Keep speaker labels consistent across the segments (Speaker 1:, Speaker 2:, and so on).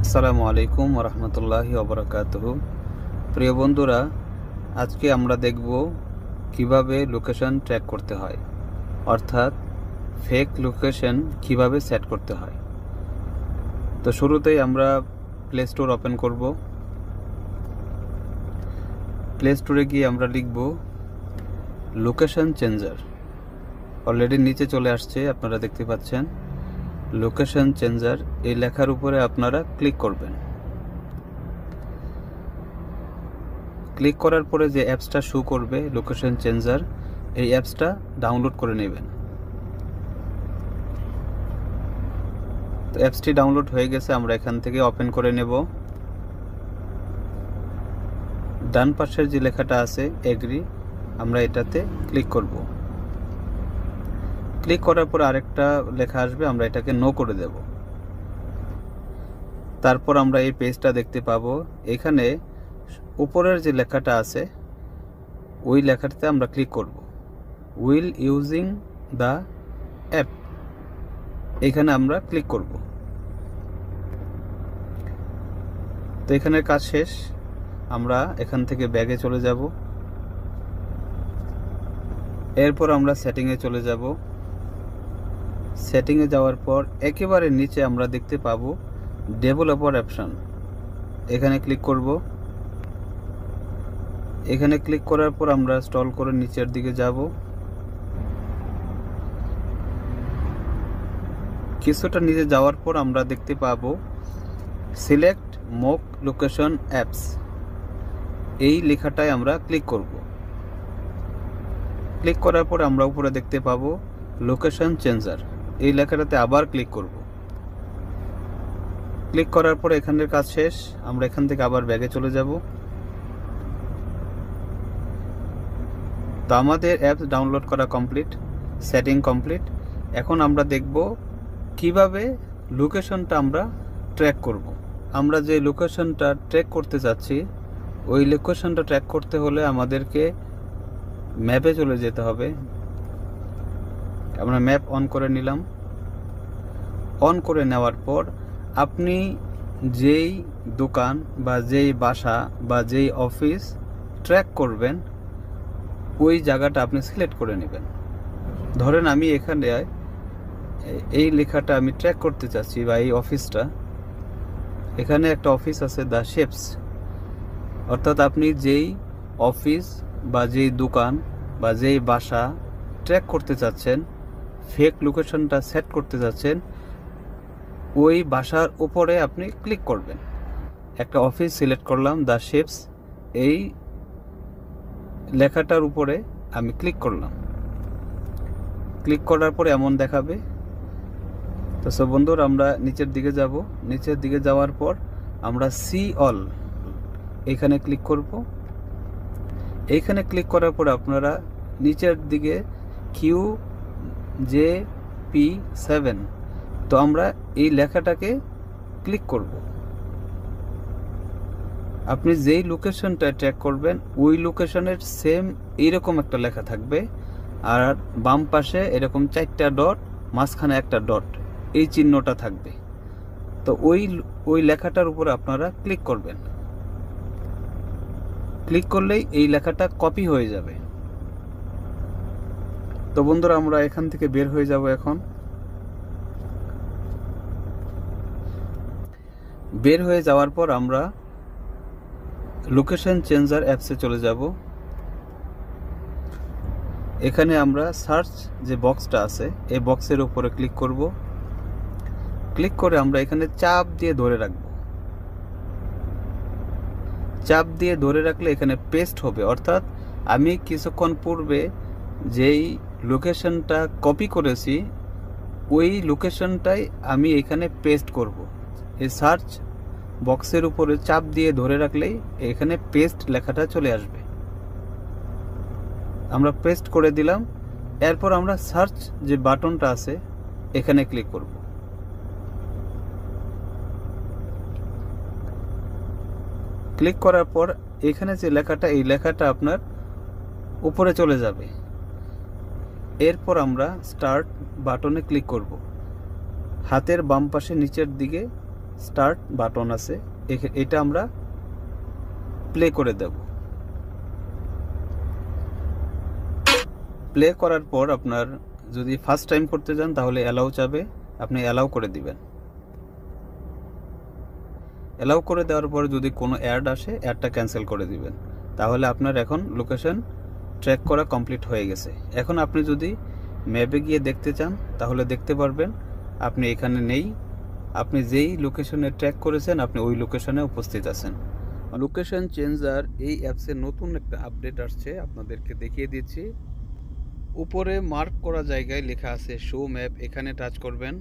Speaker 1: আসসালামু আলাইকুম ওয়া রাহমাতুল্লাহি ওয়া বারাকাতুহু। প্রিয় বন্ধুরা, আজকে আমরা দেখব কিভাবে লোকেশন ট্র্যাক করতে হয়, অর্থাৎ ফেক লোকেশন কিভাবে সেট করতে হয়। তো শুরুতেই আমরা প্লে স্টোর ওপেন করব। প্লে স্টোরে গিয়ে আমরা লিখব লোকেশন চেঞ্জার। অলরেডি নিচে চলে আসছে, আপনারা দেখতে পাচ্ছেন লোকেশন চেঞ্জার। এই লেখার উপরে আপনারা ক্লিক করবেন। ক্লিক করার পরে যে অ্যাপসটা শো করবে লোকেশন চেঞ্জার, এই অ্যাপসটা ডাউনলোড করে নেবেন। তো অ্যাপসটি ডাউনলোড হয়ে গেছে, আমরা এখান থেকে ওপেন করে নেব। ডান পাশের যে লেখাটা আছে এগ্রি, আমরা এটাতে ক্লিক করব। ক্লিক করার পর আরেকটা লেখা আসবে, আমরা এটাকে নো করে দেব। তারপর আমরা এই পেজটা দেখতে পাবো। এখানে উপরের যে লেখাটা আছে ওই লেখাটাতে আমরা ক্লিক করব, উইল ইউজিং দ্য অ্যাপ। এখানে আমরা ক্লিক করব। তো এখানের কাজ শেষ, আমরা এখান থেকে ব্যাগে চলে যাব। এরপর আমরা সেটিংয়ে চলে যাব। সেটিংয়ে যাওয়ার পর একেবারে নিচে আমরা দেখতে পাবো ডেভেলপার অপশন। এখানে ক্লিক করব। এখানে ক্লিক করার পর আমরা স্ক্রল করে নিচের দিকে যাব। কিছুটা নিচে যাওয়ার পর আমরা দেখতে পাবো সিলেক্ট মক লোকেশন অ্যাপস। এই লেখাটায় আমরা ক্লিক করব। ক্লিক করার পর আমরা উপরে দেখতে পাবো লোকেশন চেঞ্জার। এই লেখাটাতে আবার ক্লিক করব। ক্লিক করার পর এখানের কাজ শেষ, আমরা এখান থেকে আবার ব্যাগে চলে যাব। তো আমাদের অ্যাপস ডাউনলোড করা কমপ্লিট, সেটিং কমপ্লিট। এখন আমরা দেখব কিভাবে লোকেশনটা আমরা ট্র্যাক করব। আমরা যে লোকেশনটা ট্র্যাক করতে যাচ্ছি, ওই লোকেশনটা ট্র্যাক করতে হলে আমাদেরকে ম্যাপে চলে যেতে হবে। আমরা ম্যাপ অন করে নিলাম। অন করে নেওয়ার পর আপনি যেই দোকান বা যেই বাসা বা যেই অফিস ট্র্যাক করবেন, ওই জায়গাটা আপনি সিলেক্ট করে নেবেন। ধরেন আমি এখানে এই লেখাটা আমি ট্র্যাক করতে চাচ্ছি, বা এই অফিসটা, এখানে একটা অফিস আছে দ্য শেপস। অর্থাৎ আপনি যেই অফিস বা যেই দোকান বা যেই বাসা ট্র্যাক করতে চাচ্ছেন, ফেক লোকেশনটা সেট করতে চাচ্ছেন, ওই বাসার উপরে আপনি ক্লিক করবেন। একটা অফিস সিলেক্ট করলাম দ্য শেপস, এই লেখাটার উপরে আমি ক্লিক করলাম। ক্লিক করার পরে এমন দেখাবে। তো সব বন্ধুরা, আমরা নিচের দিকে যাব। নিচের দিকে যাওয়ার পর আমরা সি অল এখানে ক্লিক করব। এইখানে ক্লিক করার পর আপনারা নিচের দিকে QJP7, তো আমরা এই লেখাটাকে ক্লিক করব। আপনি যেই লোকেশনটা ট্র্যাক করবেন ওই লোকেশনের সেম এইরকম একটা লেখা থাকবে, আর বাম পাশে এরকম 4টা ডট, মাঝখানে একটা ডট, এই চিহ্নটা থাকবে। তো ওই লেখাটার উপর আপনারা ক্লিক করবেন। ক্লিক করলেই এই লেখাটা কপি হয়ে যাবে। তো বন্ধুরা, আমরা এখান থেকে বের হয়ে যাব। এখন বের হয়ে যাওয়ার পর আমরা লোকেশন চেঞ্জার অ্যাপসে চলে যাব। এখানে আমরা সার্চ যে বক্সটা আছে, এই বক্সের উপরে ক্লিক করব। ক্লিক করে আমরা এখানে চাপ দিয়ে ধরে রাখব। চাপ দিয়ে ধরে রাখলে এখানে পেস্ট হবে। অর্থাৎ আমি কিছুক্ষণ পূর্বে যেই লোকেশনটা কপি করেছি, ওই লোকেশনটাই আমি এখানে পেস্ট করব। এই সার্চ বক্সের উপরে চাপ দিয়ে ধরে রাখলেই এখানে পেস্ট লেখাটা চলে আসবে। আমরা পেস্ট করে দিলাম। এরপর আমরা সার্চ যে বাটনটা আছে এখানে ক্লিক করব। ক্লিক করার পর এখানে যে লেখাটা, এই লেখাটা আপনার উপরে চলে যাবে। এরপর আমরা স্টার্ট বাটনে ক্লিক করব। হাতের বাম পাশে নিচের দিকে স্টার্ট বাটন আছে, এটা আমরা প্লে করে দেব। প্লে করার পর আপনার যদি ফার্স্ট টাইম করতে যান তাহলে অ্যালাউ চাবে, আপনি অ্যালাউ করে দিবেন। অ্যালাউ করে দেওয়ার পর যদি কোনো অ্যাড আসে, অ্যাডটা ক্যান্সেল করে দিবেন। তাহলে আপনার এখন লোকেশন ট্র্যাক করা কমপ্লিট হয়ে গেছে। এখন আপনি যদি ম্যাপে গিয়ে দেখতে চান তাহলে দেখতে পারবেন আপনি এখানে নেই, আপনি যেই লোকেশনে ট্র্যাক করেছেন আপনি ওই লোকেশনে উপস্থিত আছেন। লোকেশন চেঞ্জার এই অ্যাপসের নতুন একটা আপডেট আসছে, আপনাদেরকে দেখিয়ে দিচ্ছি। উপরে মার্ক করা জায়গায় লেখা আছে শো ম্যাপ, এখানে টাচ করবেন।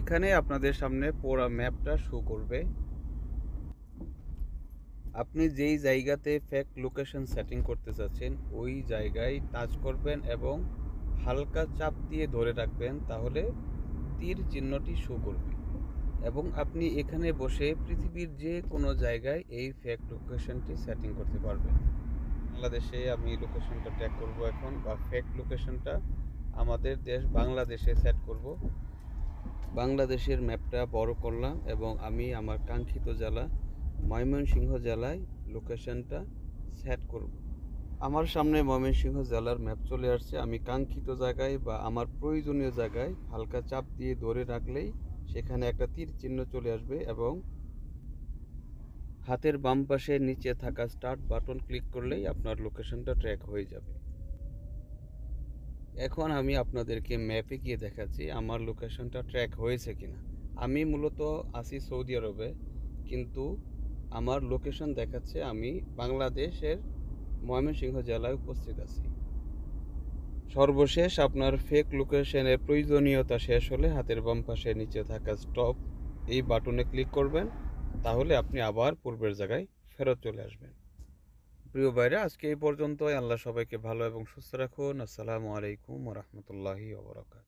Speaker 1: এখানে আপনাদের সামনে পুরো ম্যাপটা শো করবে। আপনি যেই জায়গাতে ফেক লোকেশন সেটিং করতে চাচ্ছেন ওই জায়গায় টাচ করবেন এবং হালকা চাপ দিয়ে ধরে রাখবেন, তাহলে তীর চিহ্নটি শো করবে এবং আপনি এখানে বসে পৃথিবীর যে কোনো জায়গায় এই ফেক লোকেশনটি সেটিং করতে পারবেন। বাংলাদেশে আমি লোকেশনটা ট্র্যাক করব এখন, বা ফেক লোকেশনটা আমাদের দেশ বাংলাদেশে সেট করব। বাংলাদেশের ম্যাপটা বড় করলাম এবং আমি আমার কাঙ্ক্ষিত জেলা ময়মনসিংহ জেলায় লোকেশনটা সেট করব। আমার সামনে ময়মনসিংহ জেলার ম্যাপ চলে আসছে। আমি কাঙ্ক্ষিত জায়গায় বা আমার প্রয়োজনীয় জায়গায় হালকা চাপ দিয়ে ধরে রাখলেই সেখানে একটা তীর চিহ্ন চলে আসবে এবং হাতের বাম পাশে নিচে থাকা স্টার্ট বাটন ক্লিক করলেই আপনার লোকেশনটা ট্র্যাক হয়ে যাবে। এখন আমি আপনাদেরকে ম্যাপে গিয়ে দেখাচ্ছি আমার লোকেশনটা ট্র্যাক হয়েছে কিনা। আমি মূলত আছি সৌদি আরবে, কিন্তু আমার লোকেশন দেখাচ্ছে আমি বাংলাদেশের ময়মনসিংহ জেলায় উপস্থিত আছি। সর্বশেষ আপনার ফেক লোকেশনের প্রয়োজনীয়তা শেষ হলে হাতের বাম পাশে নিচে থাকা স্টপ এই বাটনে ক্লিক করবেন, তাহলে আপনি আবার পূর্বের জায়গায় ফেরত চলে আসবেন। প্রিয় ভাইরা, আজকে এই পর্যন্তই। আল্লাহ সবাইকে ভালো এবং সুস্থ রাখুন। আসসালামু আলাইকুম ওয়া রাহমাতুল্লাহি ওয়া বারাকাতুহু।